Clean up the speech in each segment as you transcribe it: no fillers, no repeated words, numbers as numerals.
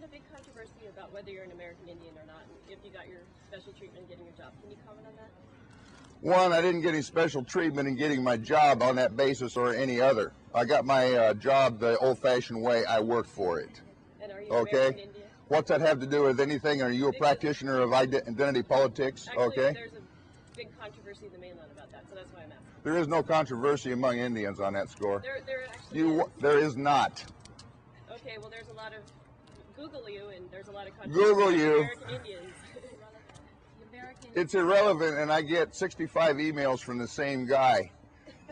a big controversy about whether you're an American Indian or not, and if you got your special treatment getting your job. Can you comment on that? One, I didn't get any special treatment in getting my job on that basis or any other. I got my job the old-fashioned way. I worked for it. And are you American Indian? What's that have to do with anything? Are you a practitioner of identity politics? Actually, there's a big controversy in the mainland about that, so that's why I'm asking. There is no controversy among Indians on that score. There actually is. There is not. Okay, well, there's a lot of Google you, and there's a lot of Google you. American Indians. It's irrelevant, and I get 65 emails from the same guy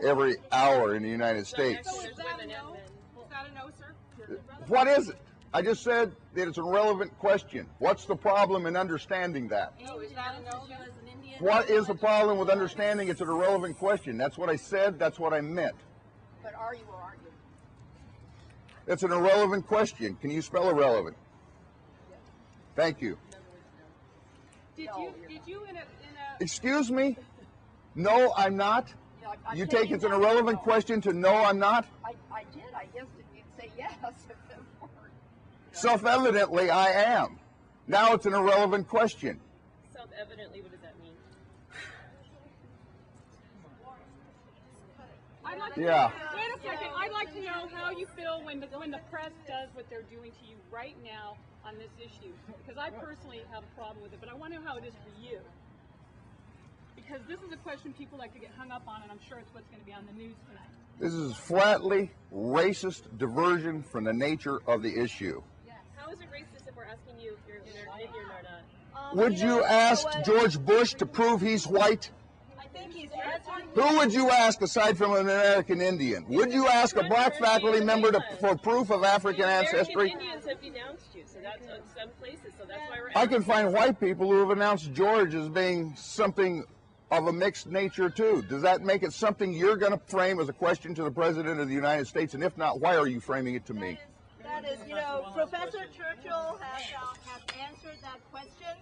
every hour in the United States. So is that a no? Is that a no, sir? What is it? I just said that it's a relevant question. What's the problem in understanding that? Oh, is that a no? What is the problem with understanding it's an irrelevant question? That's what I said. That's what I meant. But are you or aren't you? It's an irrelevant question. Can you spell irrelevant? Thank you. Did you in a Excuse me? No, I'm not. You take it's an irrelevant question to no, I'm not? I did. I guess you'd say yes if it weren't. Self-evidently, I am. Now it's an irrelevant question. Self-evidently, what does that mean? Wait a second. I'd like to know how you feel when the press does what they're doing to you right now on this issue. Because I personally have a problem with it, but I want to know how it is for you. Because this is a question people like to get hung up on, and I'm sure it's what's going to be on the news tonight. This is flatly racist diversion from the nature of the issue. How is it racist if we're asking you if you're an American Indian or not? Would you ask George Bush to prove he's white? I think he's Who would you ask aside from an American Indian? Would you ask a black faculty member for proof of African ancestry? American Indians have denounced you, so that's in some places, so that's why we're I asking. can find white people who have announced George as being something of a mixed nature too. Does that make it something you're going to frame as a question to the President of the United States? And if not, why are you framing it to me? That is, Professor Churchill has answered that question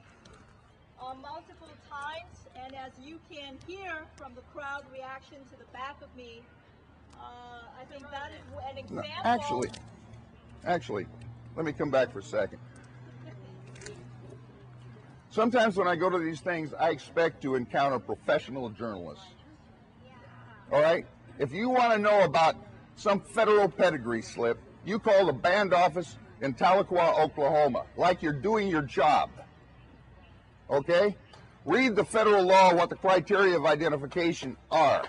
multiple times, and as you can hear from the crowd reaction to the back of me, I think that is an example. Actually, let me come back for a second. Sometimes when I go to these things, I expect to encounter professional journalists. All right? If you want to know about some federal pedigree slip, you call the band office in Tahlequah, Oklahoma, like you're doing your job. Okay? Read the federal law, what the criteria of identification are.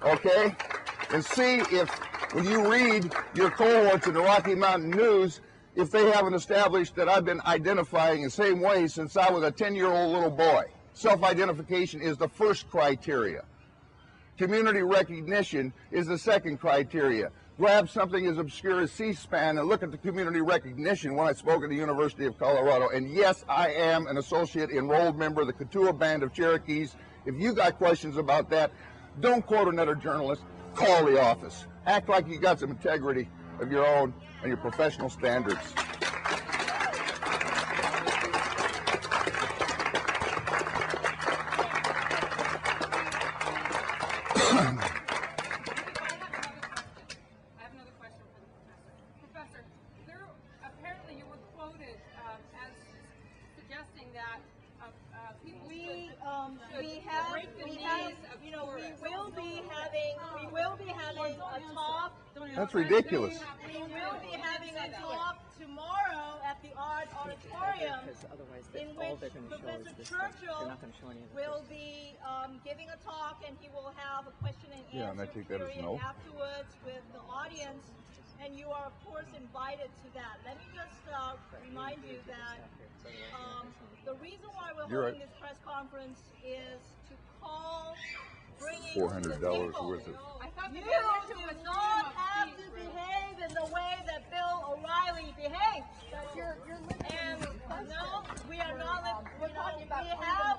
Okay? And see if, when you read your cohorts in the Rocky Mountain News, if they haven't established that I've been identifying the same way since I was a 10-year-old little boy. Self-identification is the first criteria. Community recognition is the second criteria. Grab something as obscure as C-SPAN and look at the community recognition when I spoke at the University of Colorado. And yes, I am an associate enrolled member of the Katua Band of Cherokees. If you got questions about that, don't quote another journalist. Call the office. Act like you got some integrity of your own and your professional standards. That's ridiculous. We will be having a talk tomorrow at the Art Auditorium in which Professor Churchill will be giving a talk, and he will have a question and answer period afterwards with the audience, and you are of course invited to that. Let me just remind you that the reason why we're holding this press conference is to call bringing $400 worth of. you do not have to behave in the way that Bill O'Reilly behaved. And no, we are not. We're talking about. We have